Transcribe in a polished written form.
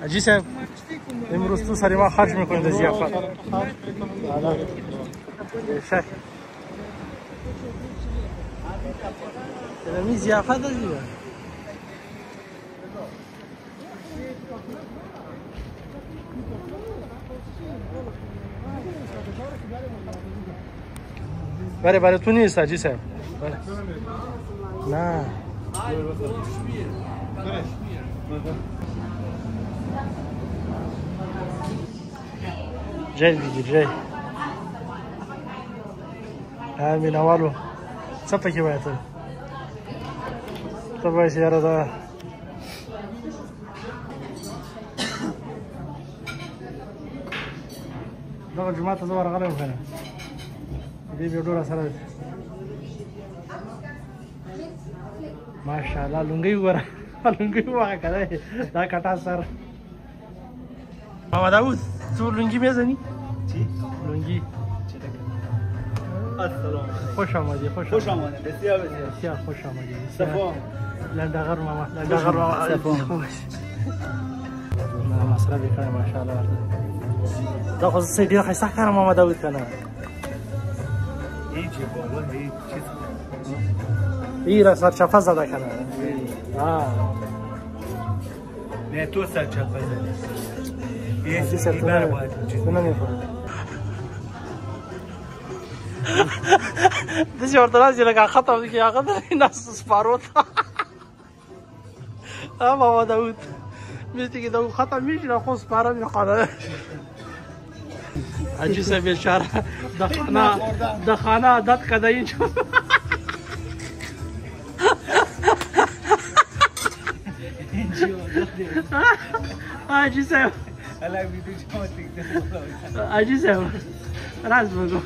حاجی صاحب امروز تو سری ما خرج میکنید در ضیافت. شک می ضیافت دیگه. برای تو نیست حاجی صاحب. نه جای بگیر جای همین اولو څه پکې وایې ته وایې یاره دا دغه جومات ته زه ورغلی وم که نه دې ویډیو راسره ماشاءالله لونګۍ وګوره لونګۍ ووهه که دی دا کټا سر محمد داود څو لونګي میزنی لونګي السلام خوش آمدی خوش آمدی بسیار بسیار خوش آمدی صفا لندغر ماما لندغر ماما صفا نه مصرف کنه ماشاءالله دا خو سه ډیر ښایسته ښکاره محمد داود که نه هیچ بالا هیچ چیز ای را سرچپه زده که نه نه تو سرچپه زده Esse setor não me دسی ورته راځي لکه ختم دي کې هغه د ناس سپارو ته بابا داود میستی که داود ختم میشه نه خو سپاره میخوانه حاجی صاحب بیچاره د خانه عادت کده اینجا حاجی صاحب حاجی صاحب راز بگو